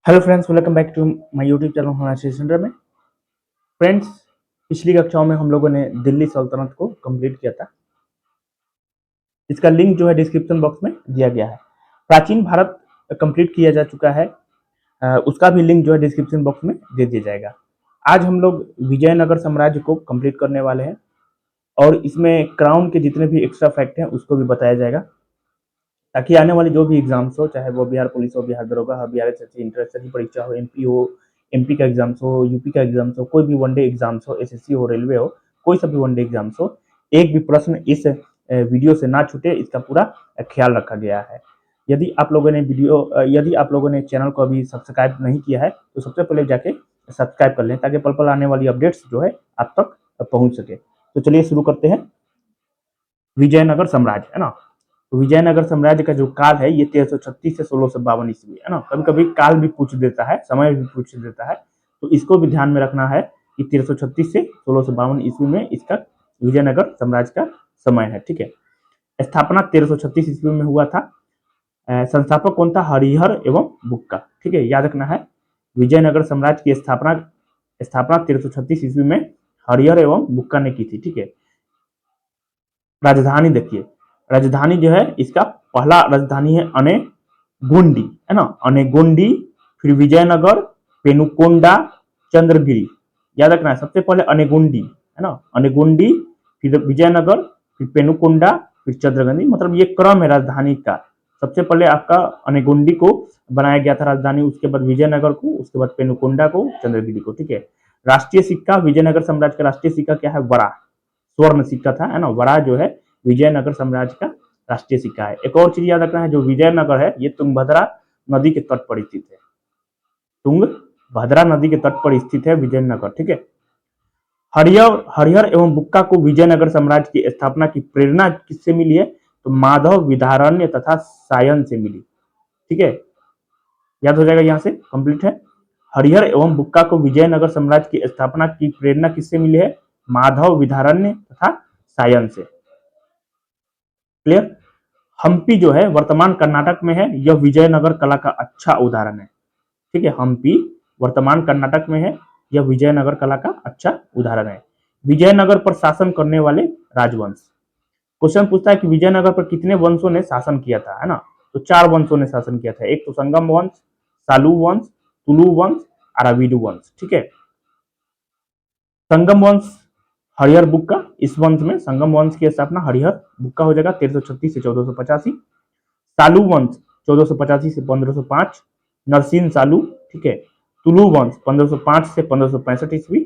Hello friends, welcome back to my YouTube channel होना centre में। Friends, पिछली कक्षाओं में हम लोगों ने दिल्ली सल्तनत को कंप्लीट किया था। इसका लिंक जो है डिस्क्रिप्शन बॉक्स में दिया गया है। प्राचीन भारत कंप्लीट किया जा चुका है, उसका भी लिंक जो है डिस्क्रिप्शन बॉक्स में दे दिया जाएगा। आज हम लोग विजयनगर साम्राज्य को कंप्लीट करने वाले हैं और इसमें क्राउन के जितने भी एक्स्ट्रा फैक्ट हैं उसको भी बताया जाएगा, ताकि आने वाली जो भी एग्जाम्स हो, चाहे वो बिहार पुलिस हो, बिहार दरोगा हो, बिहार एसएससी इंटर की परीक्षा हो, एमपी हो, एमपी का एग्जाम्स हो, यूपी का एग्जाम्स हो, कोई भी वनडे एग्जाम्स हो, एसएससी हो, रेलवे हो, कोई सा भी वनडे एग्जाम्स हो, एक भी प्रश्न इस वीडियो से ना छूटे, इसका पूरा ख्याल रखा गया है। यदि आप लोगों ने चैनल को अभी सब्सक्राइब नहीं किया है तो सबसे पहले जाके सब्सक्राइब कर लें, ताकि पल पल आने वाली अपडेट्स जो है आप तक पहुंच सके। तो चलिए शुरू करते हैं। विजयनगर साम्राज्य है ना, तो विजयनगर साम्राज्य का जो काल है ये 1336 से 1652 ईस्वी है ना। कभी कभी काल भी पूछ देता है, समय भी पूछ देता है, तो इसको भी ध्यान में रखना है कि 1336 से 1652 ईस्वी में इसका विजयनगर साम्राज्य का समय है। ठीक है, स्थापना 1336 ईस्वी में हुआ था। संस्थापक कौन था? हरिहर एवं बुक्का। ठीक है, याद रखना है, विजयनगर साम्राज्य की स्थापना 1336 ईस्वी में हरिहर एवं बुक्का ने की थी। ठीक है, राजधानी देखिए, राजधानी जो है इसका पहला राजधानी है अनेगुंडी है ना, अनेगुंडी, फिर विजयनगर, पेनुकोंडा, चंद्रगिरी। याद रखना है, सबसे पहले अनेगुंडी है ना, अनेगुंडी, फिर विजयनगर, फिर पेनुकोंडा, फिर चंद्रगिरी। मतलब ये क्रम है राजधानी का। सबसे पहले आपका अनेगुंडी को बनाया गया था राजधानी, उसके बाद विजयनगर को, उसके बाद पेनुकोंडा को, चंद्रगिरी को। ठीक है, राष्ट्रीय सिक्का विजयनगर साम्राज्य का राष्ट्रीय सिक्का क्या है? वरा, स्वर्ण सिक्का था है ना। वरा जो है विजयनगर साम्राज्य का राष्ट्रीय सिक्का है। एक और चीज याद रखना है, जो विजयनगर है ये तुंगभद्रा नदी के तट पर स्थित है। तुंगभद्रा नदी के तट पर स्थित है विजयनगर। ठीक है, हरिहर एवं बुक्का को विजयनगर साम्राज्य की स्थापना की प्रेरणा किससे मिली है? तो माधव विधारण्य तथा सायन से मिली। ठीक है, याद हो जाएगा, यहां से कंप्लीट है। हरिहर एवं बुक्का को विजयनगर साम्राज्य की स्थापना की प्रेरणा किससे मिली है? माधव विधारण्य तथा सायन से। क्लियर। हम्पी जो है वर्तमान कर्नाटक में है, यह विजयनगर कला का अच्छा उदाहरण है। ठीक है, हम्पी वर्तमान कर्नाटक में है, यह विजयनगर कला का अच्छा उदाहरण है। विजयनगर पर शासन करने वाले राजवंश। क्वेश्चन पूछता है कि विजयनगर पर कितने वंशों ने शासन किया था, है ना। तो 4 वंशों ने शासन किया था। एक तो संगम वंश, सालू वंश, तुलु वंश, अराविडु वंश। ठीक है, संगम वंश हरिहर बुक्का, इस वंश में संगम वंश की स्थापना हरिहर बुक्का हो जाएगा 1336 से 1485। सालू वंश 1485 से 1505, नरसिंह सालू। ठीक है, तुलु वंश 1505 से 1565 ईस्वी,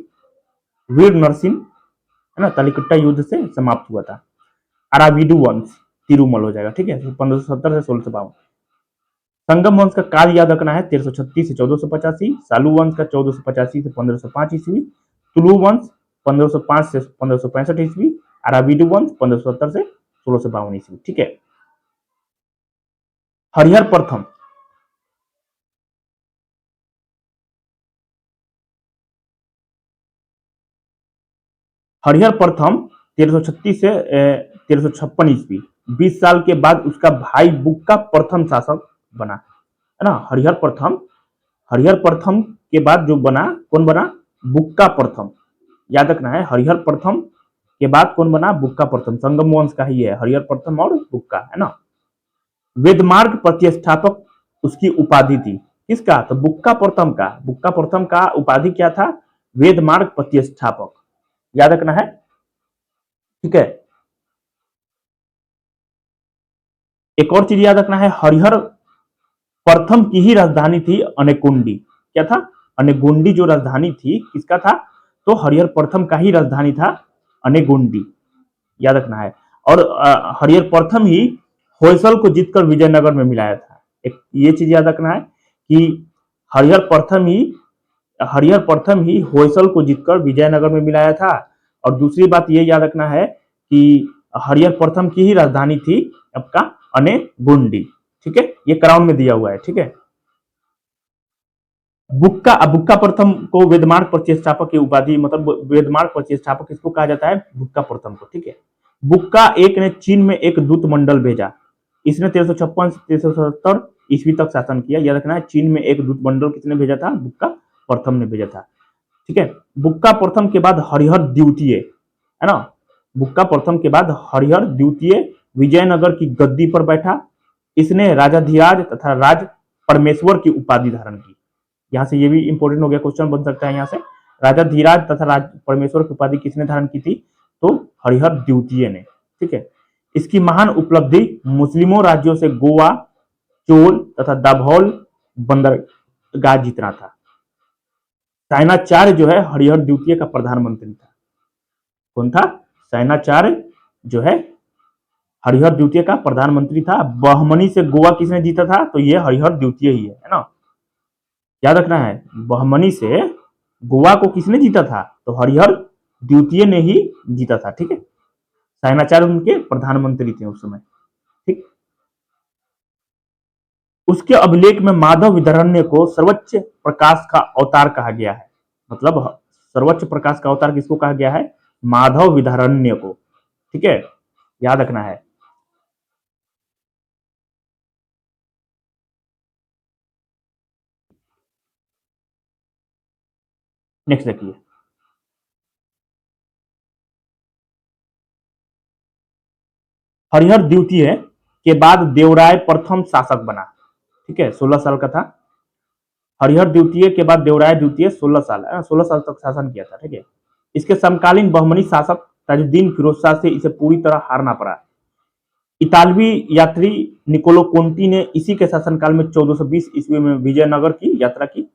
वीर नरसिंह है ना, तलिकुट्टा युद्ध से समाप्त हुआ था। अराविडु वंश तिरुमल हो जाएगा। ठीक है, 1570 से 1652। संगम वंश का काल याद रखना है 1336 से 1485, सालू वंश का 1485 से 1505 ईस्वी, तुलु वंश 1505 से 1565 ईस्वी, अराविडु वंश 1570 से 1652 ईस्वी। ठीक है, हरिहर प्रथम हरिहर प्रथम 1336 से 1356 ईस्वी, 20 साल के बाद उसका भाई बुक्का प्रथम शासक बना है ना। हरिहर प्रथम के बाद जो बना, कौन बना? बुक्का प्रथम। याद रखना है, हरिहर प्रथम के बाद कौन बना? बुक्का प्रथम। संगम वंश का ही है हरिहर प्रथम और बुक्का, है ना। वेदमार्ग प्रतिष्ठापक उसकी उपाधि थी। किसका? तो बुक्का प्रथम का। बुक्का प्रथम का उपाधि क्या था? वेदमार्ग प्रतिष्ठापक। याद रखना है। ठीक है, एक और चीज याद रखना है, हरिहर प्रथम की ही राजधानी थी अनेकुंडी। क्या था? अनेगुंडी जो राजधानी थी किसका था? तो हरिहर प्रथम का ही राजधानी था अनेगुंडी। याद रखना है। और हरिहर प्रथम ही होयसल को जीतकर विजयनगर में मिलाया था। एक ये चीज याद रखना है कि हरिहर प्रथम ही होयसल को जीतकर विजयनगर में मिलाया था। और दूसरी बात ये याद रखना है कि हरिहर प्रथम की ही राजधानी थी आपका अनेगुंडी। ठीक है, ये क्राउन में दिया हुआ है। ठीक है, बुक्का प्रथम को वेदमार्ग प्रतिष्ठापक की उपाधि, मतलब वेदमार्ग प्रतिष्ठापक किसको कहा जाता है? बुक्का प्रथम को। ठीक है, बुक्का एक ने चीन में एक दूत मंडल भेजा। इसने 1356 से 1377 ईस्वी तक शासन किया। याद रखना है, चीन में एक दूत मंडल किसने भेजा था? बुक्का प्रथम ने भेजा था। ठीक है, बुक्का प्रथम के बाद हरिहर द्वितीय, है ना, बुक्का प्रथम के बाद हरिहर द्वितीय विजयनगर की गद्दी पर बैठा। इसने राजाधिराज तथा राज परमेश्वर की उपाधि धारण की। यहां से ये भी इंपॉर्टेंट हो गया, क्वेश्चन बन सकता है यहाँ से, राजाधिराज तथा राज परमेश्वर की उपाधि किसने धारण की थी? तो हरिहर द्वितीय ने। ठीक है, इसकी महान उपलब्धि मुस्लिमों राज्यों से गोवा, चोल तथा दाभोल बंदरगाह जीतना था। सायनाचार्य जो है हरिहर द्वितीय का प्रधानमंत्री था। कौन था? सायनाचार्य जो है हरिहर द्वितीय का प्रधानमंत्री था। बहमनी से गोवा किसने जीता था? तो ये हरिहर द्वितीय ही है ना, याद रखना है। बहमनी से गोवा को किसने जीता था? तो हरिहर द्वितीय ने ही जीता था। ठीक है, सायनाचार्य उनके प्रधानमंत्री थे उस समय। ठीक, उसके अभिलेख में माधव विद्यारण्य को सर्वोच्च प्रकाश का अवतार कहा गया है। मतलब सर्वोच्च प्रकाश का अवतार किसको कहा गया है? माधव विद्यारण्य को। ठीक है, याद रखना है। नेक्स्ट देखिए, हरिहर द्वितीय के बाद देवराय प्रथम शासक बना। ठीक है, 16 साल का था। हरिहर द्वितीय के बाद देवराय द्वितीय 16 साल, 16 साल तक शासन किया था। ठीक है, इसके समकालीन बहमनी शासक ताजुद्दीन फिरोज शाह से इसे पूरी तरह हारना पड़ा। इतालवी यात्री निकोलो कोंटी ने इसी के शासनकाल में 1420 ईस्वी में विजयनगर की यात्रा की।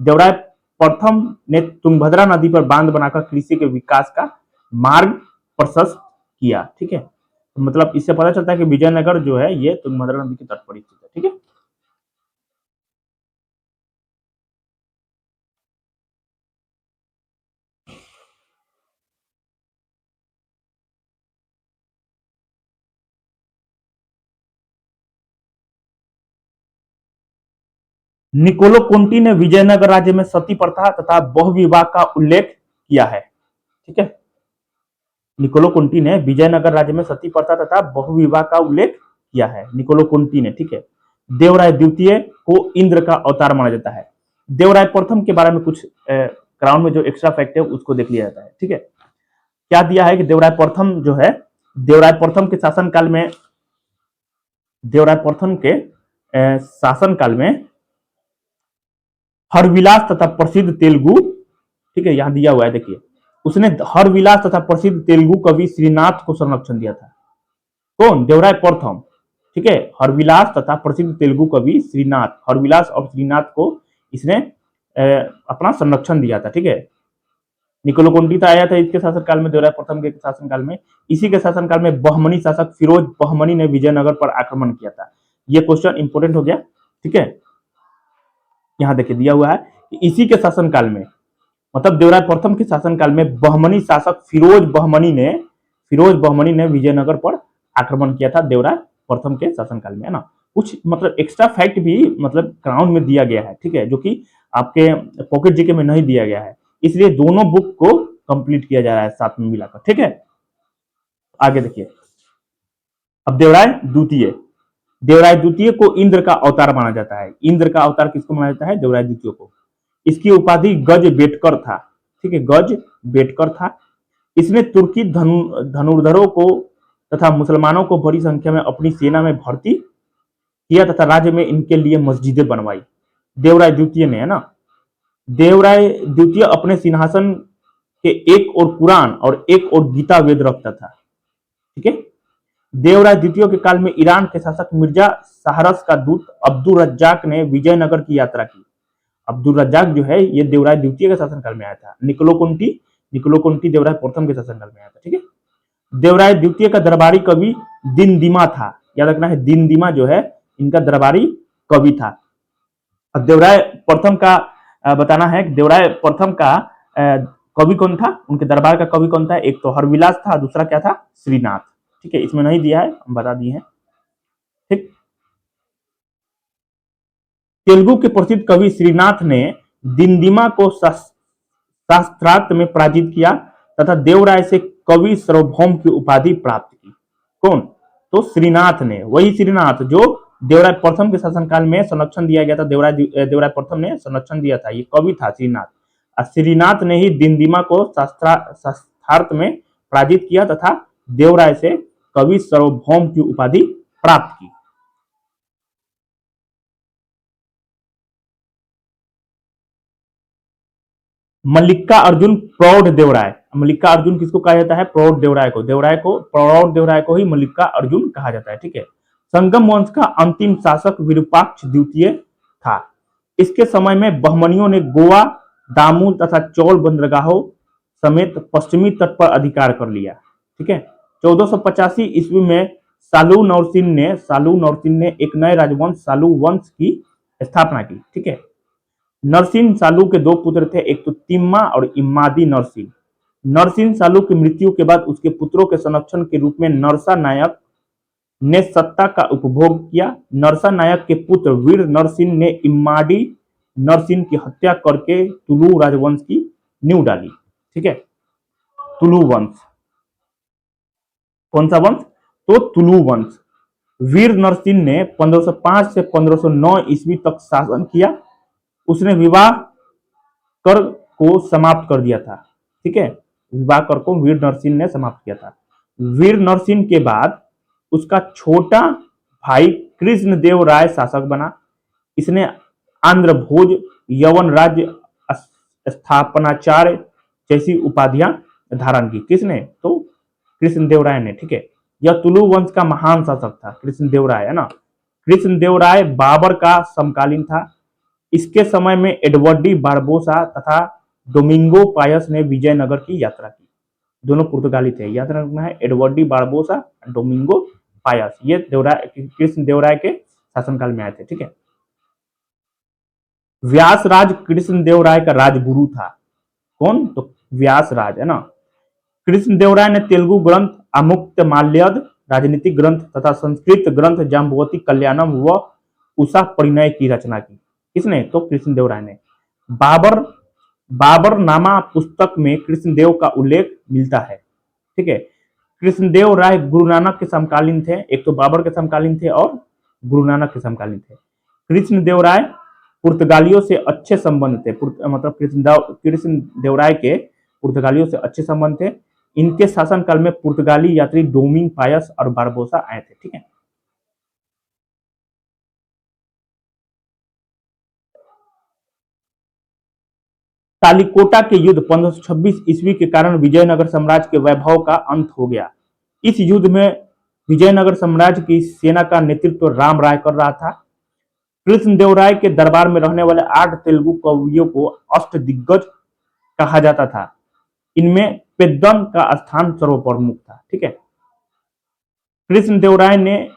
देवराय प्रथम ने तुंगभद्रा नदी पर बांध बनाकर कृषि के विकास का मार्ग प्रशस्त किया। ठीक है, तो मतलब इससे पता चलता है कि विजयनगर जो है ये तुंगभद्रा नदी के तट पर स्थित है। ठीक है, निकोलो कोंटी ने विजयनगर राज्य में सती प्रथा तथा बहुविवाह का उल्लेख किया है। ठीक है, निकोलो कुंटी ने विजयनगर राज्य में सती प्रथा तथा बहुविवाह का उल्लेख किया है, निकोलो कुंटी ने। ठीक है, देवराय द्वितीय को इंद्र का अवतार माना जाता है। देवराय प्रथम के बारे में कुछ क्राउन में जो एक्स्ट्रा फैक्ट है उसको देख लिया जाता है। ठीक है, क्या दिया है कि देवराय प्रथम जो है, देवराय प्रथम के शासनकाल में, देवराय प्रथम के शासनकाल में हरविलास तथा प्रसिद्ध तेलुगु, ठीक है, यहां दिया हुआ है देखिए, उसने हरविलास तथा प्रसिद्ध तेलुगु कवि श्रीनाथ को संरक्षण दिया था। कौन? देवराय प्रथम। ठीक है, हरविलास तथा प्रसिद्ध तेलुगु कवि श्रीनाथ, हरविलास और श्रीनाथ को इसने अपना संरक्षण दिया था। ठीक है, निकोलो कोंडी आया था इसके शासनकाल में, देवराय प्रथम के शासनकाल में। इसी के शासनकाल में बहमनी शासक फिरोज बहमनी ने विजयनगर पर आक्रमण किया था। यह क्वेश्चन इंपोर्टेंट हो गया। ठीक है, यहां देखिए दिया हुआ है कि इसी के शासनकाल में, मतलब देवराय प्रथम के शासनकाल में बहमनी शासक फिरोज बहमनी ने विजयनगर पर आक्रमण किया था देवराय प्रथम के शासनकाल में, है ना। कुछ मतलब एक्स्ट्रा फैक्ट भी मतलब क्राउन में दिया गया है। ठीक है, जो कि आपके पॉकेट जीके में नहीं दिया गया है, इसलिए दोनों बुक को कंप्लीट किया जा रहा है साथ में मिलाकर। ठीक है, आगे देखिए, अब देवराय द्वितीय को इंद्र का अवतार माना जाता है। इंद्र का अवतार किसको माना जाता है? देवराय द्वितीय को। इसकी उपाधि गज बेटकर था। ठीक है, गज बेटकर था। इसने तुर्की धनुर्धरों को तथा मुसलमानों को बड़ी संख्या में अपनी सेना में भर्ती किया तथा राज्य में इनके लिए मस्जिदें बनवाई। देवराय द्वितीय ने, है ना। देवराय द्वितीय अपने सिंहासन के एक और कुरान और एक और गीता वेद रखता था। ठीक है, देवराय द्वितीय के काल में ईरान के शासक मिर्जा शाहरस का दूत अब्दुल रज्जाक ने विजयनगर की यात्रा की। अब्दुल रज्जाक जो है ये देवराय द्वितीय के शासनकाल में आया था। निकोलो कुंटी देवराय प्रथम के शासनकाल में आया था। ठीक है, देवराय द्वितीय का दरबारी कवि दिनदिमा था। याद रखना है, दिनदिमा जो है इनका दरबारी कवि था। अब देवराय प्रथम का बताना है कि देवराय प्रथम का कवि कौन था, उनके दरबार का कवि कौन था? एक तो हरविलास था, दूसरा क्या था? श्रीनाथ। ठीक है, इसमें नहीं दिया है, हम बता दिए हैं। ठीक, तेलुगु के प्रसिद्ध कवि श्रीनाथ ने दिनदिमा को शास्त्रार्थ में पराजित किया तथा देवराय से कवि सार्वभौम की उपाधि प्राप्त की। कौन? तो श्रीनाथ ने, वही श्रीनाथ जो देवराय प्रथम के शासनकाल में संरक्षण दिया गया था। देवराय प्रथम ने संरक्षण दिया था। ये कवि था श्रीनाथ, और श्रीनाथ ने ही दिनदिमा को शास्त्रार्थ में पराजित किया तथा देवराय से कवि सार्वभौम की उपाधि प्राप्त की। मल्लिका अर्जुन प्रौढ़ देवराय, मल्लिका अर्जुन किसको कहा जाता है? प्रौढ़ देवराय को। प्रौढ़ देवराय को ही मल्लिका अर्जुन कहा जाता है। ठीक है। संगम वंश का अंतिम शासक विरूपाक्ष द्वितीय था। इसके समय में बहमनियों ने गोवा, दामू तथा चौल बंदरगाहों समेत पश्चिमी तट पर अधिकार कर लिया। ठीक है। 1485 ईस्वी में सालू नरसिंह ने एक नए राजवंश सालू वंश की स्थापना की। ठीक है। नरसिंह सालू के दो पुत्र थे, एक तो तिम्मा और इम्मादी नरसिंह। नरसिंह सालू की मृत्यु के बाद उसके पुत्रों के संरक्षण के रूप में नरसा नायक ने सत्ता का उपभोग किया। नरसा नायक के पुत्र वीर नरसिंह ने इम्माडी नरसिंह की हत्या करके तुलु राजवंश की नींव डाली। ठीक है। तुलु वंश, कौन सा वंश? तो तुलु वंश। वीर नरसिंह ने 1505 से 1509 ईस्वी तक शासन किया। उसने विवाह कर को समाप्त कर दिया था। ठीक है। विवाह कर को वीर नरसिंह ने समाप्त किया था। वीर नरसिंह के बाद उसका छोटा भाई कृष्णदेव राय शासक बना। इसने आंध्र भोज, यवन राज्य स्थापनाचार्य जैसी उपाधियां धारण की। किसने? तो कृष्णदेव राय ने। ठीक है। यह तुलु वंश का महान शासक था कृष्णदेव राय, है ना। कृष्णदेव राय बाबर का समकालीन था। इसके समय में एडवर्डी बारबोसा तथा डोमिंगो पायस ने विजयनगर की यात्रा की। दोनों पुर्तगाली थे, याद रखना है। एडवर्डी बारबोसा, डोमिंगो पायस, ये कृष्णदेवराय के शासनकाल में आए थे। ठीक है। व्यासराज कृष्णदेवराय का राजगुरु था। कौन? तो व्यासराज, है ना। कृष्णदेवराय ने तेलुगु ग्रंथ अमुक्तमाल्यद, राजनीतिक ग्रंथ तथा संस्कृत ग्रंथ जाम्बवती कल्याणम व उषा परिणय की रचना की। किसने? तो कृष्णदेवराय ने। बाबर बाबरनामा पुस्तक में कृष्णदेव का उल्लेख मिलता है। ठीक है। कृष्णदेव राय गुरु नानक के समकालीन थे। एक तो बाबर के समकालीन थे और गुरु नानक के समकालीन थे। कृष्णदेव राय पुर्तगालियों से अच्छे संबंध थे, मतलब कृष्णदेव राय के पुर्तगालियों से अच्छे संबंध थे। इनके शासनकाल में पुर्तगाली यात्री डोमिंग पायस और बारबोसा आए थे। ठीक है। तालिकोटा के युद्ध 1526 ईस्वी के कारण विजयनगर साम्राज्य के वैभव का अंत हो गया। इस युद्ध में विजयनगर साम्राज्य की सेना का नेतृत्व राम राय कर रहा था। कृष्णदेव राय के दरबार में रहने वाले 8 तेलुगु कवियों को अष्टदिग्गज कहा जाता था। इनमें पेद्दन का स्थान सर्वप्रमुख था। ठीक है। कृष्णदेव राय ने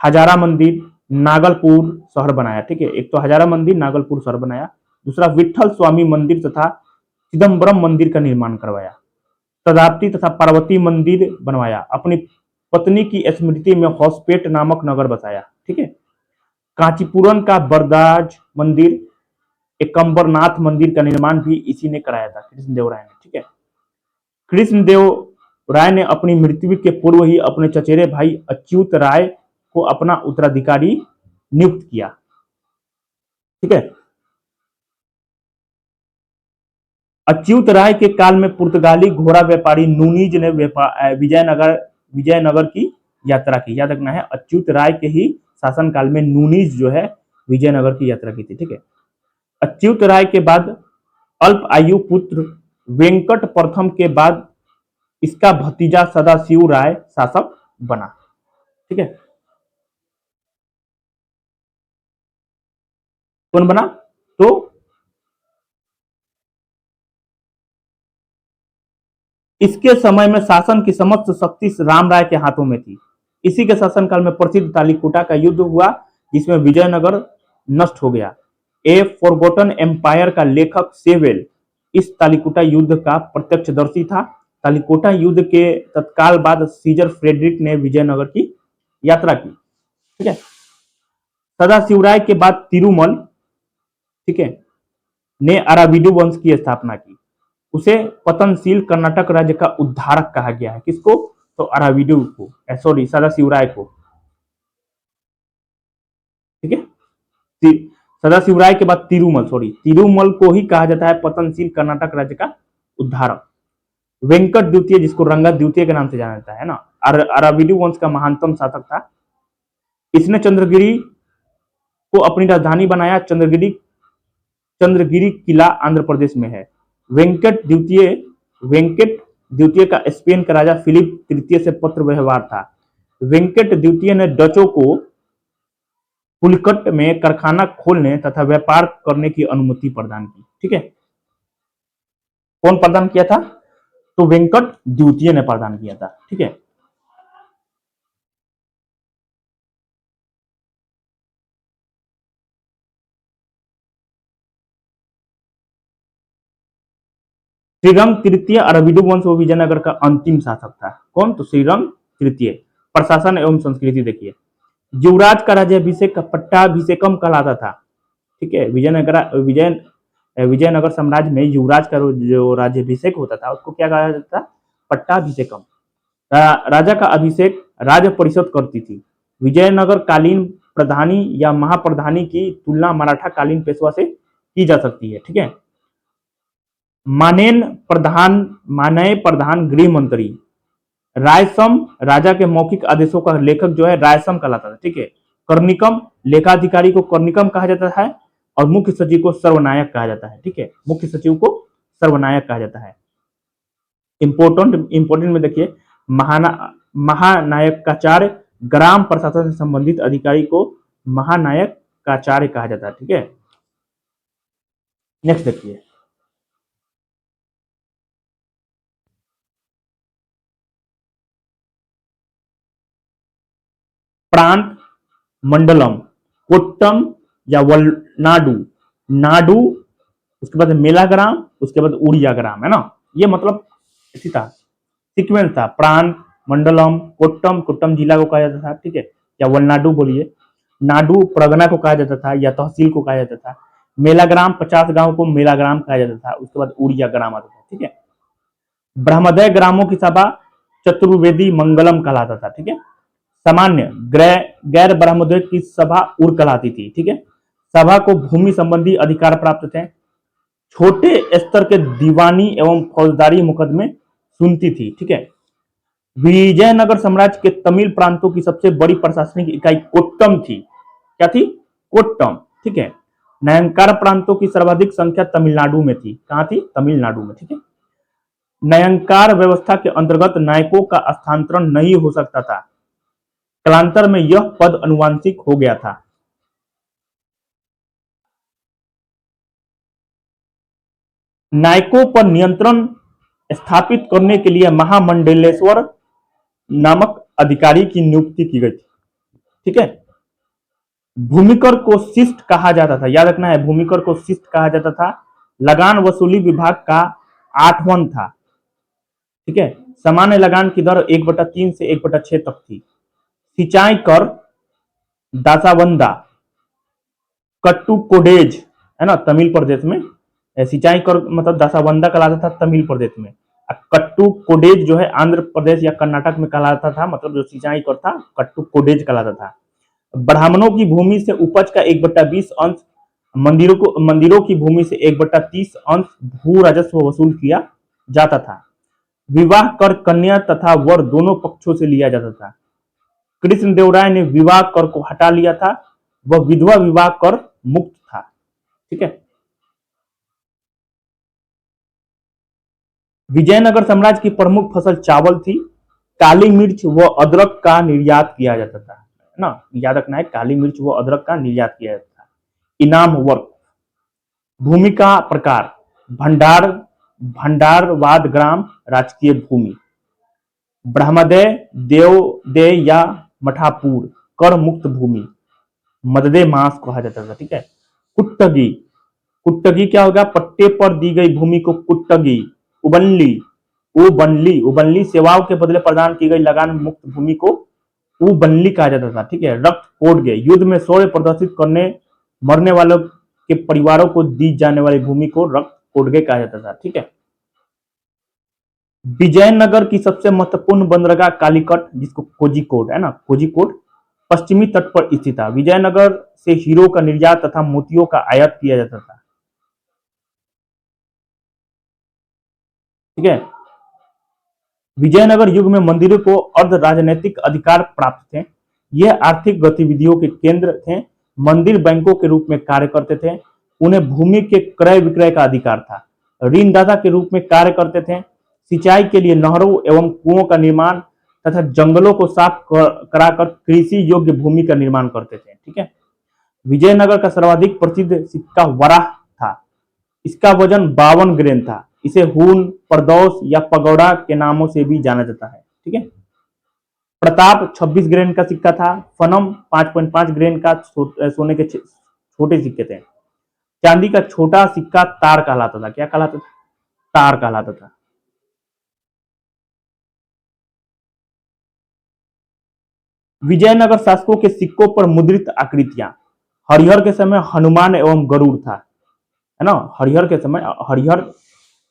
हजारा मंदिर, नागलपुर शहर बनाया। ठीक है। एक तो हजारा मंदिर, नागलपुर शहर बनाया। दूसरा विठल स्वामी मंदिर तथा चिदम्बरम मंदिर का निर्माण करवाया। सदाप्ती तथा पार्वती मंदिर बनवाया। अपनी पत्नी की स्मृति में हॉस्पेट नामक नगर बसाया। ठीक है। कांचीपुरम का बरदाज मंदिर, एकम्बरनाथ मंदिर का निर्माण भी इसी ने कराया था, कृष्णदेव राय ने। ठीक है। कृष्णदेव राय ने अपनी मृत्यु के पूर्व ही अपने चचेरे भाई अच्युत राय को अपना उत्तराधिकारी नियुक्त किया। ठीक है। अच्युत राय के काल में पुर्तगाली घोड़ा व्यापारी नूनीज ने विजयनगर की यात्रा की। याद रखना है, अच्युत राय के ही शासनकाल में नूनीज जो है विजयनगर की यात्रा की थी। ठीक है। अच्युत राय के बाद अल्प आयु पुत्र वेंकट प्रथम के बाद इसका भतीजा सदाशिव राय शासक बना। ठीक है। कौन बना? तो इसके समय में शासन की समस्त शक्ति राम राय के हाथों में थी। इसी के शासनकाल में प्रसिद्ध तालिकोटा का युद्ध हुआ, जिसमें विजयनगर नष्ट हो गया। ए फॉरगॉटन एम्पायर का लेखक सेवेल इस तालिकोटा युद्ध का प्रत्यक्षदर्शी था। तालिकोटा युद्ध के तत्काल बाद सीजर फ्रेडरिक ने विजयनगर की यात्रा की। ठीक है। सदाशिवराय के बाद तिरुमल, ठीक है, ने अराविडु वंश की स्थापना की। उसे पतनशील कर्नाटक राज्य का उद्धारक कहा गया है। किसको? तो अराविडु को, सॉरी, सदाशिवराय को। सदाशिवराय के बाद तिरुमल को ही कहा जाता है पतनशील कर्नाटक राज्य का उद्धारक। वेंकट द्वितीय, जिसको रंगा द्वितीय के नाम से जाना जाता है ना, अराविडु वंश का महानतम शासक था। इसने चंद्रगिरी को अपनी राजधानी बनाया। चंद्रगिरी किला आंध्र प्रदेश में है। वेंकट द्वितीय का स्पेन का राजा फिलिप तृतीय से पत्र व्यवहार था। वेंकट द्वितीय ने डचों को पुलिकट में कारखाना खोलने तथा व्यापार करने की अनुमति प्रदान की। ठीक है, कौन प्रदान किया था? तो वेंकट द्वितीय ने प्रदान किया था। ठीक है, श्रीरंग तृतीय अरविडो वंश व विजयनगर का अंतिम शासक था। कौन? तो श्रीरंग तृतीय। प्रशासन एवं संस्कृति देखिए, युवराज का राज्याभिषेक पट्टाभिषेकम कहलाता था। ठीक है, विजयनगर साम्राज्य में युवराज का जो राज्याभिषेक होता था उसको क्या कहा जाता था? पट्टाभिषेकम। राजा का अभिषेक राज परिषद करती थी। विजयनगर कालीन प्रधानी या महाप्रधानी की तुलना मराठा कालीन पेशवा से की जा सकती है। ठीक है, मानय प्रधान गृह मंत्री। रायसम राजा के मौखिक आदेशों का लेखक जो है रायसम कहलाता था। ठीक है, कर्णिकम लेखाधिकारी को कर्णिकम कहा जाता है और मुख्य सचिव को सर्वनायक कहा जाता है। ठीक है, मुख्य सचिव को सर्वनायक कहा जाता है। इंपोर्टेंट में देखिए, महानायकाचार्य ग्राम प्रशासन से संबंधित अधिकारी को महानायकाचार्य कहा जाता है। ठीक है, नेक्स्ट देखिए, प्रांत, मंडलम, कोट्टम या वलनाडु। नाडु, उसके बाद मेलाग्राम, उसके बाद उड़िया ग्राम, है ना। ये मतलब इसी था, सीक्वेंस था। प्रांत, मंडलम, कोट्टम जिला को कहा जाता था। ठीक है, या वलनाडु बोलिए। नाडु परगना को कहा जाता था या तहसील को कहा जाता था। मेलाग्राम 50 गांव को मेलाग्राम कहा जाता था। उसके बाद उड़िया ग्राम आता था। ठीक है, ब्रह्मोदय ग्रामों की सभा चतुर्वेदी मंगलम कहलाता था। ठीक है, सामान्य गैर ब्रह्मोदय की सभा उर कहलाती थी। ठीक है, सभा को भूमि संबंधी अधिकार प्राप्त थे। छोटे स्तर के दीवानी एवं फौजदारी मुकदमे सुनती थी। ठीक है, विजयनगर साम्राज्य के तमिल प्रांतों की सबसे बड़ी प्रशासनिक इकाई कोट्टम थी। क्या थी? कोट्टम। ठीक है, नयनकार प्रांतों की सर्वाधिक संख्या तमिलनाडु में थी। कहां थी? तमिलनाडु में। ठीक है, नयनकार व्यवस्था के अंतर्गत नायकों का स्थानांतरण नहीं हो सकता था। कालांतर में यह पद अनुवांशिक हो गया था। नायकों पर नियंत्रण स्थापित करने के लिए महामंडलेश्वर नामक अधिकारी की नियुक्ति की गई थी। ठीक है, भूमिकर को शिष्ट कहा जाता था। याद रखना है, भूमिकर को शिष्ट कहा जाता था। लगान वसूली विभाग का 8वां था। ठीक है, सामान्य लगान की दर 1/3 से 1/6 तक थी। सिंचाई कर दासावंदा कट्टू कोडेज, है ना, तमिल प्रदेश में। सिंचाई कर मतलब दासावंदा कहलाता था तमिल प्रदेश में। कट्टू कोडेज जो है आंध्र प्रदेश या कर्नाटक में कहलाता था। मतलब जो सिंचाई कर था कट्टू कोडेज कहलाता था। ब्राह्मणों की भूमि से उपज का 1/20 अंश, मंदिरों की भूमि से 1/30 अंश भू राजस्व वसूल किया जाता था। विवाह कर कन्या तथा वर दोनों पक्षों से लिया जाता था। कृष्णदेवराय ने विवाह कर को हटा लिया था। वह विधवा विवाह कर मुक्त था। ठीक है, विजयनगर साम्राज्य की प्रमुख फसल चावल थी। काली मिर्च व अदरक का निर्यात किया जाता था, है ना। याद रखना है, काली मिर्च व अदरक का निर्यात किया जाता था। इनाम वर्क। भूमि का प्रकार भंडारवाद ग्राम राजकीय भूमि। ब्रह्मदय देवदय या मठापुर कर मुक्त भूमि। मददे मास कहा जाता था। ठीक है, कुट्टगी। कुट्टगी क्या होगा? पट्टे पर दी गई भूमि को कुट्टगी। उबनली सेवाओं के बदले प्रदान की गई लगान मुक्त भूमि को उबनली कहा जाता था। ठीक है, रक्त कोडगे युद्ध में शौर्य प्रदर्शित करने मरने वालों के परिवारों को दी जाने वाली भूमि को रक्त कोडगे कहा जाता था। ठीक है, विजयनगर की सबसे महत्वपूर्ण बंदरगाह कालीकट, जिसको कोझिकोड, है ना, कोझिकोड पश्चिमी तट पर स्थित था। विजयनगर से हीरो का निर्यात तथा मोतियों का आयात किया जाता था। ठीक है। विजयनगर युग में मंदिरों को अर्ध राजनीतिक अधिकार प्राप्त थे। यह आर्थिक गतिविधियों के केंद्र थे। मंदिर बैंकों के रूप में कार्य करते थे। उन्हें भूमि के क्रय विक्रय का अधिकार था। ऋणदाता के रूप में कार्य करते थे। सिंचाई के लिए नहरों एवं कुओं का निर्माण तथा जंगलों को साफ कराकर कृषि योग्य भूमि का निर्माण करते थे। ठीक है। विजयनगर का सर्वाधिक प्रसिद्ध सिक्का वराह था। इसका वजन 52 ग्रेन था। इसे हून, प्रदोष या पगौड़ा के नामों से भी जाना जाता है। ठीक है। प्रताप 26 ग्रेन का सिक्का था। फनम 5.5 ग्रेन का सोने के छोटे सिक्के थे। चांदी का छोटा सिक्का तार कहलाता था। क्या कहलाता था? तार कहलाता था। विजयनगर शासकों के सिक्कों पर मुद्रित आकृतियां। हरिहर के समय हनुमान एवं गरुड़ था, है ना। हरिहर के समय हरिहर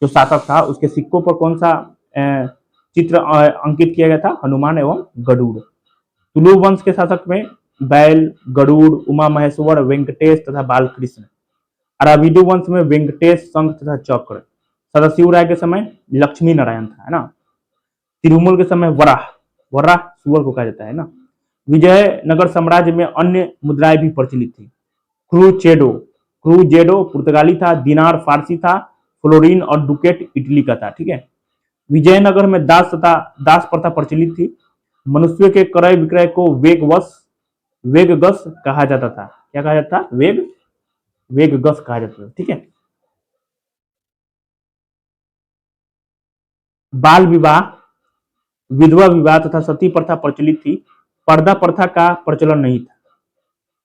जो शासक था उसके सिक्कों पर कौन सा चित्र अंकित किया गया था? हनुमान एवं गरुड़। तुलु वंश के शासक में बैल, गरुड़, उमा महेश्वर, वेंकटेश तथा बालकृष्ण। अराविदु वंश में वेंकटेश, शंख तथा चक्र। सदाशिव राय के समय लक्ष्मी नारायण था, है ना। तिरुमल के समय वराह, वराह सुअर को कहा जाता है ना। विजयनगर साम्राज्य में अन्य मुद्राएं भी प्रचलित थी। क्रूचेडो, क्रूजेडो पुर्तगाली था। दिनार फारसी था। फ्लोरिन और डुकेट इटली का था। ठीक है। विजयनगर में दास प्रथा प्रचलित थी। मनुष्य के क्रय विक्रय को वेगगस कहा जाता था। क्या कहा जाता था? वेगगस कहा जाता था। ठीक है। बाल विवाह, विधवा विवाह तथा सती प्रथा प्रचलित थी। पर्दा प्रथा का प्रचलन नहीं था।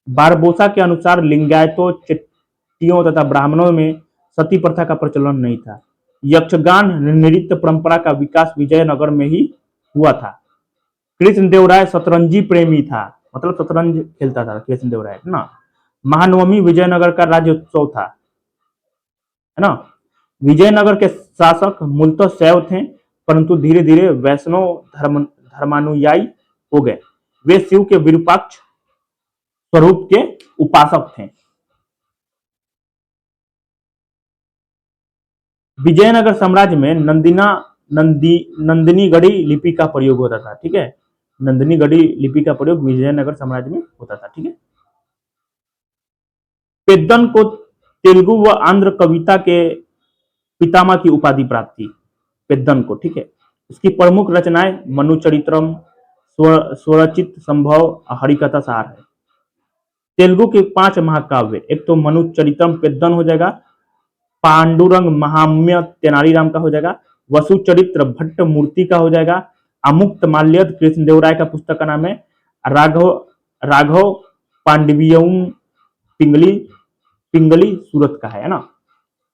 बारबोसा के अनुसार लिंगायतों, चेट्टियों तथा ब्राह्मणों में सती प्रथा का प्रचलन नहीं था। यक्षगान नृत्य परंपरा का विकास विजयनगर में ही हुआ था। कृष्णदेवराय शतरंजी प्रेमी था, मतलब शतरंज खेलता था कृष्णदेवराय, है ना। महानवमी विजयनगर का राज्योत्सव था, है ना। विजयनगर के शासक मूलतः शैव थे, परंतु धीरे धीरे वैष्णव धर्मानुयायी हो गए। वे शिव के विरूपाक्ष स्वरूप के उपासक थे। विजयनगर साम्राज्य में नंदिनीगढ़ी लिपि का प्रयोग होता था। ठीक है। नंदिनीगढ़ी लिपि का प्रयोग विजयनगर साम्राज्य में होता था। ठीक है। पेद्दन को तेलुगु व आंध्र कविता के पितामह की उपाधि प्राप्त थी। पेद्दन को, ठीक है। इसकी प्रमुख रचनाएं मनुचरित्रम, स्वरचित संभव, हरिकथा सार है। तेलुगु के 5 महाकाव्य, एक तो मनुचरित्रम पेद्दन हो जाएगा, पांडुरंग महाम्य तेनालीराम का हो जाएगा, वसुचरित्र भट्ट मूर्ति का हो जाएगा, अमुक्त माल्यद कृष्णदेवराय का पुस्तक का नाम है, राघव राघव पांडवियम पिंगली पिंगली सूरत का है ना।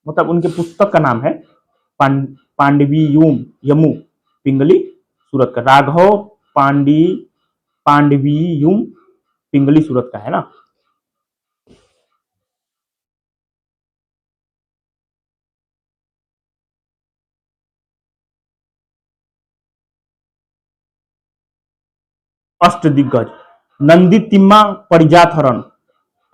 मतलब उनके पुस्तक का नाम है पांडवियुम यमु पिंगली सूरत का। राघव पांडवियुम पिंगली सूरत का है ना। अष्ट दिग्गज, नंदी तिम्मा परिजात हरण,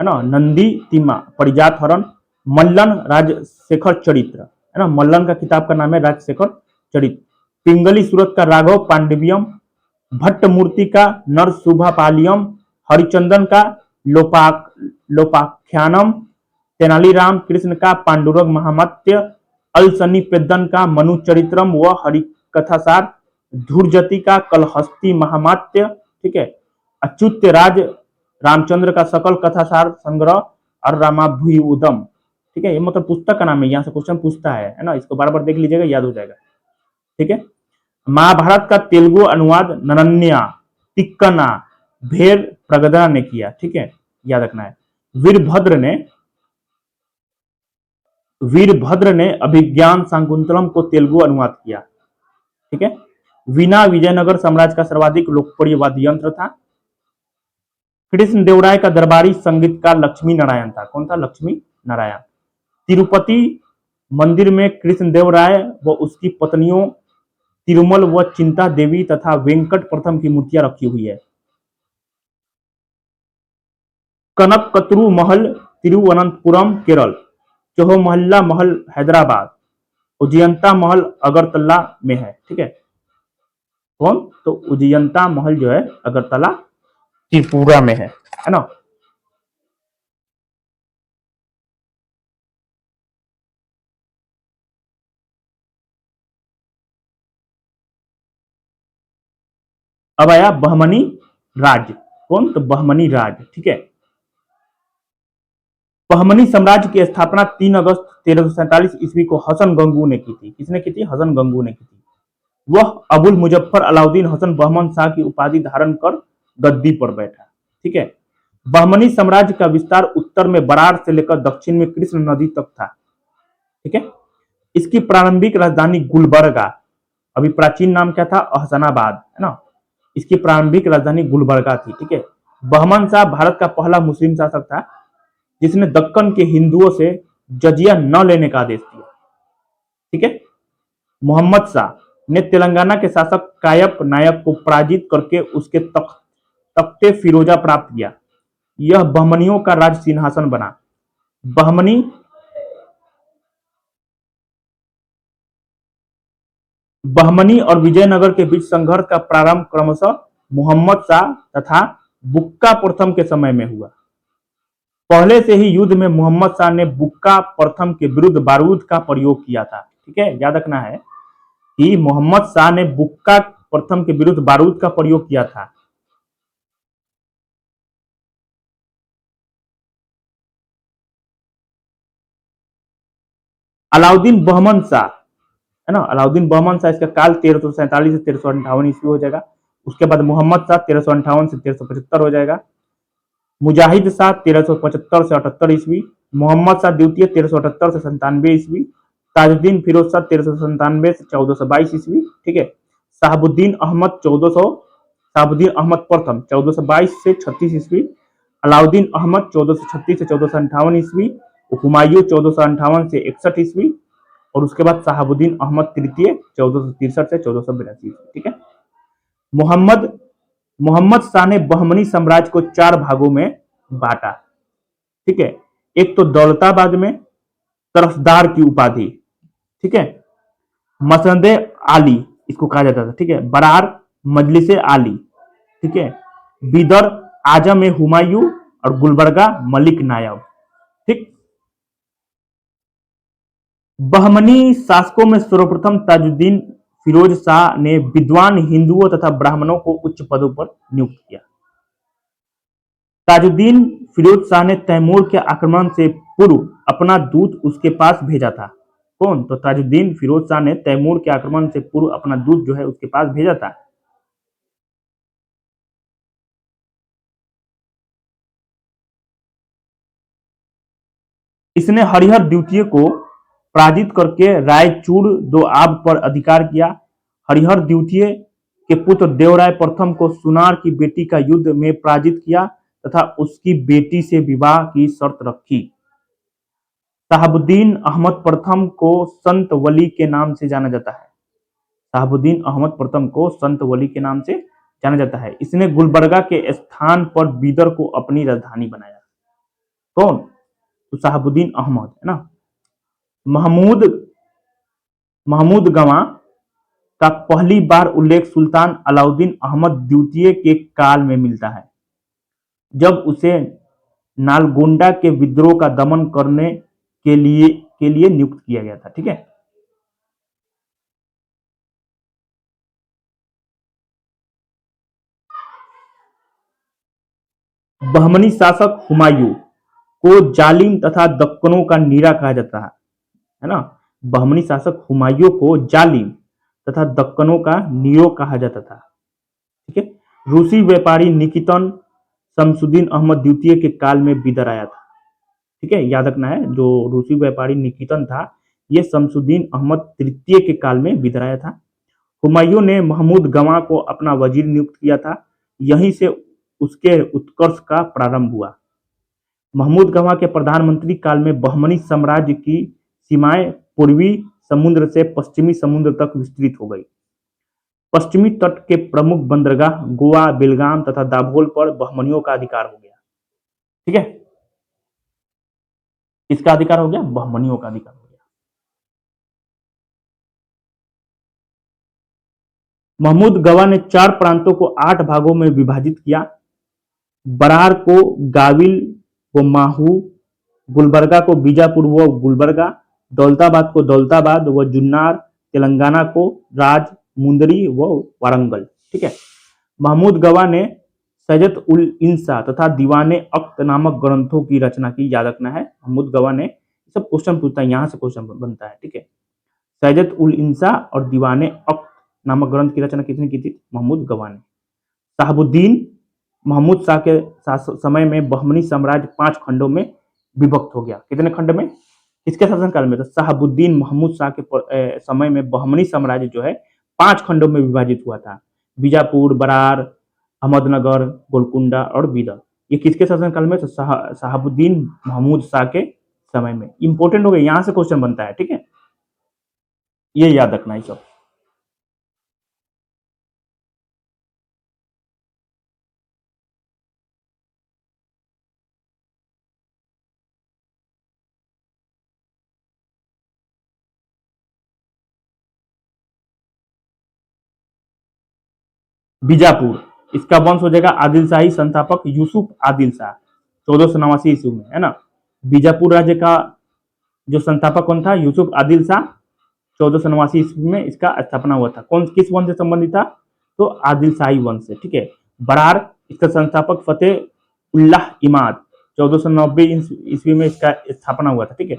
है ना। नंदी तिम्मा परिजात हरण, मल्लन राजशेखर चरित्र, है ना। मल्लन का किताब का नाम है राजशेखर चरित्र। पिंगली सूरत का राघव पांडवियम, भट्ट मूर्ति का नरसुभापालियम, हरिचंदन का लोपाख्यानम, तेनालीराम कृष्ण का पांडुरंग महामत्य, अलसनी पेद्दन का मनुचरित्रम व हरिकथासार, धुर्जति का कलहस्ती महामात्य, ठीक है। अच्युत्य राज रामचंद्र का सकल कथासार संग्रह और रामाभ्युदम, ठीक है। ये मतलब पुस्तक का नाम है, यहाँ से क्वेश्चन पूछता है ना। इसको बार बार देख लीजिएगा, याद हो जाएगा। ठीक है। महाभारत का तेलुगु अनुवाद नरन्या तिक्कना भेर प्रगदा ने किया। ठीक है, याद रखना है। वीरभद्र ने अभिज्ञान शाकुंतलम को तेलुगु अनुवाद किया। ठीक है। वीणा विजयनगर साम्राज्य का सर्वाधिक लोकप्रिय वाद्य यंत्र था। कृष्णदेवराय का दरबारी संगीतकार लक्ष्मी नारायण था। कौन था? लक्ष्मी नारायण। तिरुपति मंदिर में कृष्णदेवराय व उसकी पत्नियों तिरुमल व चिंता देवी तथा वेंकट प्रथम की मूर्तियां रखी हुई है। कनकतरु महल तिरुवनंतपुरम केरल, चौमहल्ला महल हैदराबाद, उजयंता महल अगरतला में है। ठीक है, कौन? तो उजयंता महल जो है अगरतला त्रिपुरा में है ना। अब आया बहमनी राज्य, कौन? तो बहमनी राज्य। ठीक है, बहमनी साम्राज्य की स्थापना 3 अगस्त 1347 ईस्वी को हसन गंगू ने की थी। किसने की थी? हसन गंगू ने की थी। वह अबुल मुजफ्फर अलाउद्दीन हसन बहमन शाह की उपाधि धारण कर गद्दी पर बैठा। ठीक है, बहमनी साम्राज्य का विस्तार उत्तर में बरार से लेकर दक्षिण में कृष्ण नदी तक था। ठीक है, इसकी प्रारंभिक राजधानी गुलबर्गा, अभी प्राचीन नाम क्या था? अहसनाबाद, है ना। इसकी प्रारंभिक राजधानी गुलबर्गा थी। ठीक है, बहमन शाह भारत का पहला मुस्लिम शासक था जिसने दक्कन के हिंदुओं से जजिया न लेने का आदेश दिया। ठीक है, मोहम्मद शाह ने तेलंगाना के शासक कायप नायक को पराजित करके उसके तख्ते फिरोजा प्राप्त किया। यह बहमनियों का राज सिंहासन बना। बहमनी बहमनी और विजयनगर के बीच संघर्ष का प्रारंभ क्रमशः मोहम्मद शाह तथा बुक्का प्रथम के समय में हुआ। पहले से ही युद्ध में मोहम्मद शाह ने बुक्का प्रथम के विरुद्ध बारूद का प्रयोग किया था। ठीक है, याद रखना है कि मोहम्मद शाह ने बुक्का प्रथम के विरुद्ध बारूद का प्रयोग किया था। अलाउद्दीन बहमन शाह, है ना, अलाउद्दीन बहमन शाह, इसका काल 1347 से 1358 ईस्वी हो जाएगा। उसके बाद मोहम्मद शाह 1358 से 1375 हो जाएगा। मुजाहिद शाह 1375 से 78 ईस्वी, मोहम्मद शाह द्वितीय 1378 से 97 ईस्वी, ताजुद्दीन फिरोज शाह 1397 से 1422 ईस्वी। ठीक है, शहाबुद्दीन अहमद प्रथम 1422 से 36 ईस्वी, अलाउद्दीन अहमद 1436 से 1458 ईस्वी, हुमायूं 1458 से 61 ईस्वी, और उसके बाद शहाबुद्दीन अहमद तृतीय 1463 से 1482। ठीक है, मोहम्मद मोहम्मद शाह ने बहमनी साम्राज्य को 4 भागों में बांटा। ठीक है, एक तो दौलताबाद में तरफदार की उपाधि। ठीक है, मसंद आली इसको कहा जाता था। ठीक है, बरार मजलिस आली। ठीक है, बीदर आजम ए हुमायूं और गुलबर्गा मलिक नायब। ठीक, बहमनी शासकों में सर्वप्रथम ताजुद्दीन फिरोज शाह ने विद्वान हिंदुओं तथा ब्राह्मणों को उच्च पदों पर नियुक्त किया। ताजुद्दीन फिरोज शाह ने तैमूर के आक्रमण से पूर्व अपना दूत उसके पास भेजा था। कौन? तो ताजुद्दीन फिरोज शाह ने तैमूर के आक्रमण से पूर्व अपना दूत जो है उसके पास भेजा था। इसने हरिहर द्वितीय को पराजित करके रायचूर दोआब पर अधिकार किया। हरिहर द्वितीय के पुत्र देवराय प्रथम को सुनार की बेटी का युद्ध में पराजित किया तथा उसकी बेटी से विवाह की शर्त रखी। शहाबुद्दीन अहमद प्रथम को संत वली के नाम से जाना जाता है। शहाबुद्दीन अहमद प्रथम को संत वली के नाम से जाना जाता है। इसने गुलबर्गा के स्थान पर बीदर को अपनी राजधानी बनाया। कौन? तो शहाबुद्दीन अहमद, है ना। महमूद महमूद गवां का पहली बार उल्लेख सुल्तान अलाउद्दीन अहमद द्वितीय के काल में मिलता है, जब उसे नालगोंडा के विद्रोह का दमन करने के लिए नियुक्त किया गया था। ठीक है, बहमनी शासक हुमायूं को जालिम तथा दक्कनों का नीरा कहा जाता है ना। बहमनी शासक हुमायूं को जालिम तथा दक्कनों का नीरो कहा जाता था। ठीक है, रूसी व्यापारी निकितन शमसुद्दीन अहमद द्वितीय के काल में बिदर आया था। ठीक है, याद रखना है, जो रूसी व्यापारी निकितन था ये शमसुद्दीन अहमद तृतीय के काल में बिदर आया था। हुमायूं ने महमूद गवां को अपना वजीर नियुक्त किया था। यहीं से उसके उत्कर्ष का प्रारंभ हुआ। महमूद गवां के प्रधानमंत्री काल में बहमनी साम्राज्य की सीमाएं पूर्वी समुद्र से पश्चिमी समुद्र तक विस्तृत हो गई। पश्चिमी तट के प्रमुख बंदरगाह गोवा, बेलगाम तथा दाभोल पर बहमनियों का अधिकार हो गया। ठीक है, किसका अधिकार हो गया? बहमनियों का अधिकार हो गया। महमूद गवा ने 4 प्रांतों को 8 भागों में विभाजित किया। बरार को गाविल व माहू, गुलबर्गा को बीजापुर व गुलबर्गा, दौलताबाद को दौलताबाद व जुन्नार, तेलंगाना को राज मुंदरी व वारंगल। ठीक है, महमूद गवा ने सजत उल इंसा तथा दीवाने अख्त नामक ग्रंथों की रचना की। याद रखना है, महमूद गवा ने, सब क्वेश्चन पूछता है, यहाँ से क्वेश्चन बनता है। ठीक है, सजत उल इंसा और दीवाने अख्त नामक ग्रंथ की रचना किसने की थी? महमूद गवा ने। शहाबुद्दीन महमूद शाह के समय में बहमनी साम्राज्य 5 खंडों में विभक्त हो गया। कितने खंड में? किसके शासनकाल में? तो शहाबुद्दीन महमूद शाह के समय में बहमनी साम्राज्य जो है 5 खंडों में विभाजित हुआ था। बीजापुर, बरार, अहमदनगर, गोलकुंडा और बीदर। ये किसके शासनकाल में? तो शहाबुद्दीन महमूद शाह के समय में। इंपॉर्टेंट हो गया, यहां से क्वेश्चन बनता है। ठीक है, ये याद रखना है सब। बीजापुर, इसका वंश हो जाएगा आदिल शाही संस्थापक यूसुफ आदिल शाह, 1489 ईस्वी में, है ना। बीजापुर राज्य का जो संस्थापक कौन था? यूसुफ आदिल शाह, 1489 ईस्वी में इसका स्थापना हुआ था। कौन, किस वंश से संबंधित था? तो आदिल शाही वंश से। ठीक है, बरार, इसका संस्थापक फतेह उल्लाह इमाद, 1490 ईस्वी में इसका स्थापना हुआ था। ठीक है,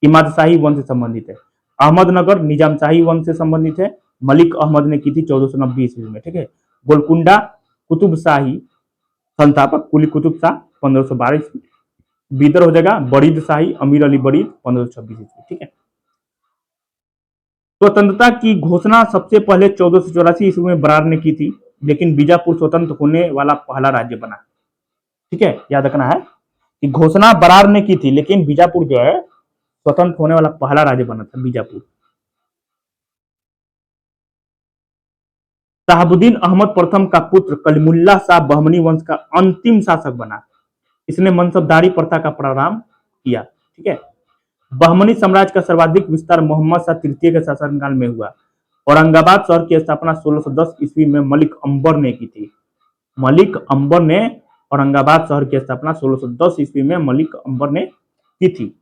इमाद शाही वंश से संबंधित है। अहमदनगर निजाम शाही वंश से संबंधित है, मलिक अहमद ने की थी 1490 ईस्वी में। ठीक है, गोलकुंडा कुतुब शाही संस्थापक कुली कुतुब शाह, 1512 ईस्वी। बीदर हो जाएगा बरीद शाही अमीर अली बरीद, 1526 ईस्वी। ठीक है, स्वतंत्रता की घोषणा सबसे पहले 1484 ईस्वी में बरार ने की थी, लेकिन बीजापुर स्वतंत्र होने वाला पहला राज्य बना। ठीक है, याद रखना है कि घोषणा बरार ने की थी, लेकिन बीजापुर जो है स्वतंत्र होने वाला पहला राज्य बना था, बीजापुर। शहाबुद्दीन अहमद प्रथम का पुत्र कलीमुल्लाह शाह बहमनी वंश का अंतिम शासक बना। इसने मनसबदारी प्रथा का प्रारंभ किया। ठीक है, बहमनी साम्राज्य का सर्वाधिक विस्तार मोहम्मद शाह तृतीय के शासनकाल में हुआ। औरंगाबाद शहर की स्थापना 1610 ईस्वी में मलिक अंबर ने की थी। मलिक अंबर ने औरंगाबाद शहर की स्थापना 1610 ईस्वी में मलिक अंबर ने की थी।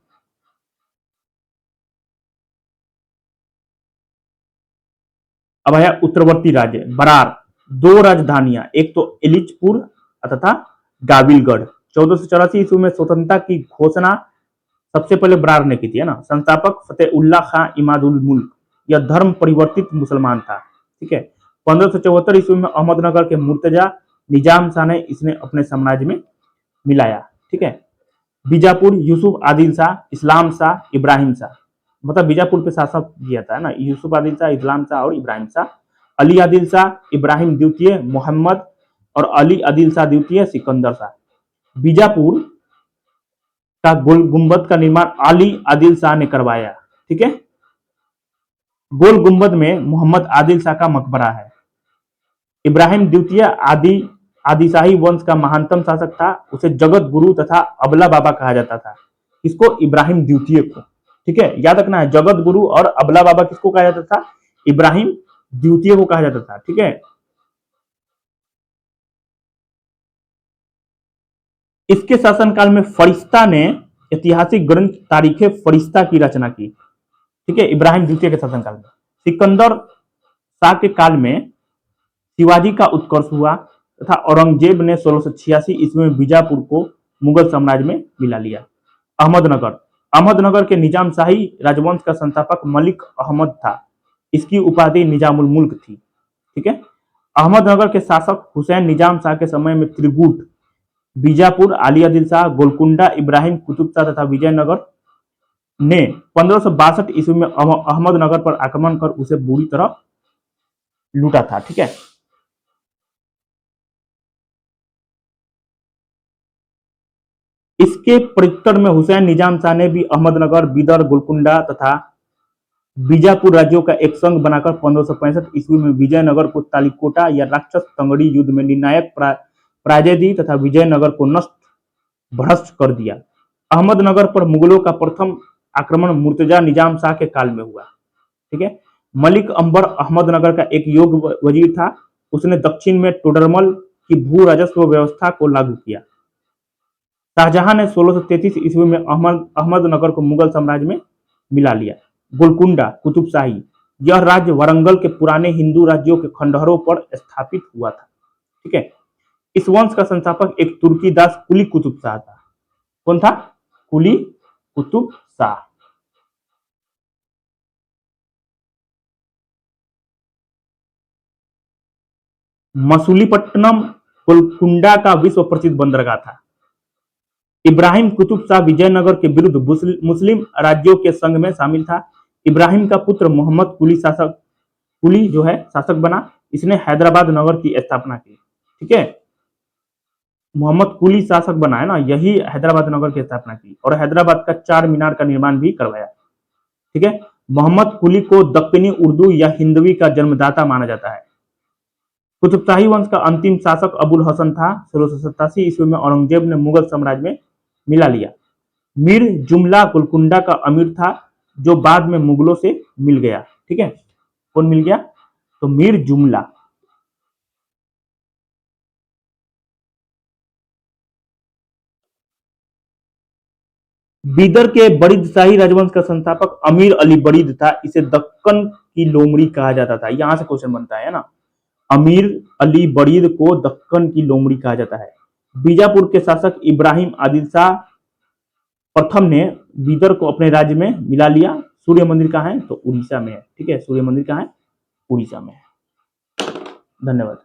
अब आया उत्तरवर्ती राज्य बरार। 2 राजधानियां, एक तो एलिचपुर तथा गाविलगढ़। 1484 ईस्वी में स्वतंत्रता की घोषणा सबसे पहले बरार ने की थी, है ना। संस्थापक फतेह उल्लाह खां इमादुल मुल्क, यह धर्म परिवर्तित मुसलमान था। ठीक है, 1574 ईस्वी में अहमदनगर के मुर्तजा निजाम शाह ने इसने अपने साम्राज्य में मिलाया। ठीक है, बीजापुर यूसुफ आदिल शाह, इस्लाम शाह, इब्राहिम शाह, मतलब बीजापुर पे शासक किया था, है ना। यूसुफ आदिल शाह, इस्लाम शाह और इब्राहिम शाह। अली आदिल शाह, इब्राहिम द्वितीय, मोहम्मद और अली आदिल शाह द्वितीय, सिकंदर शाह। बीजापुर का गोल गुंबद का निर्माण अली आदिल शाह ने करवाया। ठीक है, गोल गुंबद में मोहम्मद आदिल शाह का मकबरा है। इब्राहिम द्वितीय आदि आदिशाही वंश का महानतम शासक था। उसे जगत गुरु तथा अबला बाबा कहा जाता था। किसको? इब्राहिम द्वितीय को। ठीक है, याद रखना है, जगत गुरु और अबला बाबा किसको कहा जाता था? इब्राहिम द्वितीय को कहा जाता था। ठीक है, इसके शासनकाल में फरिश्ता ने ऐतिहासिक ग्रंथ तारीख फरिश्ता की रचना की। ठीक है, इब्राहिम द्वितीय के शासनकाल में। सिकंदर शाह के काल में शिवाजी का उत्कर्ष हुआ तथा औरंगजेब ने 1686 ईस्वी में बीजापुर को मुगल साम्राज्य में मिला लिया। अहमदनगर, अहमदनगर के निजाम शाही राजवंश का संस्थापक मलिक अहमद था। इसकी उपाधि निजामुल मुल्क थी। ठीक है, अहमदनगर के शासक हुसैन निजाम शाह के समय में त्रिगुट, बीजापुर, आली आदिल शाह, गोलकुंडा, इब्राहिम कुतुब शाह तथा विजयनगर ने 1562 ईस्वी में अहमदनगर पर आक्रमण कर उसे बुरी तरह लूटा था। ठीक है, इसके प्रत्युत्तर में हुसैन निजाम शाह ने भी अहमदनगर, बीदर, गोलकुंडा तथा बीजापुर राज्यों का एक संघ बनाकर 1565 ईस्वी में विजयनगर को तालिकोटा या राक्षस तंगड़ी युद्ध में निर्णायक पराजय दी तथा विजयनगर को नष्ट भ्रष्ट कर दिया। अहमदनगर पर मुगलों का प्रथम आक्रमण मुर्तजा निजाम शाह के काल में हुआ। ठीक है। मलिक अंबर अहमदनगर का एक योग्य वजीर था। उसने दक्षिण में टोडरमल की भू राजस्व व्यवस्था को लागू किया। शाहजहां ने 1633 ईस्वी में अहमदनगर को मुगल साम्राज्य में मिला लिया। गोलकुंडा कुतुबशाही, यह राज्य वारंगल के पुराने हिंदू राज्यों के खंडहरों पर स्थापित हुआ था। ठीक है। इस वंश का संस्थापक एक तुर्की दास कुली कुतुब शाह था। कौन था? कुली कुतुब शाह। मसूलीपट्टनम गोलकुंडा का विश्व प्रसिद्ध बंदरगाह था। इब्राहिम कुतुब शाह विजयनगर के विरुद्ध मुस्लिम राज्यों के संघ में शामिल था। इब्राहिम का पुत्र मोहम्मद कुली जो है शासक बना। इसने हैदराबाद नगर की स्थापना की। ठीक है। मोहम्मद कुली शासक बना है ना, यही हैदराबाद नगर की स्थापना की और हैदराबाद का चार मीनार का निर्माण भी करवाया। ठीक है। मोहम्मद कुली को दक्कनी उर्दू या हिंदवी का जन्मदाता माना जाता है। कुतुबशाही वंश का अंतिम शासक अबुल हसन था। 1687 ईस्वी में औरंगजेब ने मुगल साम्राज्य में मिला लिया। मीर जुमला गोलकुंडा का अमीर था जो बाद में मुगलों से मिल गया। ठीक है। कौन मिल गया? तो मीर जुमला। बीदर के बड़िद शाही राजवंश का संस्थापक अमीर अली बड़िद था। इसे दक्कन की लोमड़ी कहा जाता था। यहां से क्वेश्चन बनता है ना, अमीर अली बड़िद को दक्कन की लोमड़ी कहा जाता है। बीजापुर के शासक इब्राहिम आदिल शाह प्रथम ने बीदर को अपने राज्य में मिला लिया। सूर्य मंदिर कहाँ है? तो उड़ीसा में है। ठीक है। सूर्य मंदिर कहाँ है? उड़ीसा में है। धन्यवाद।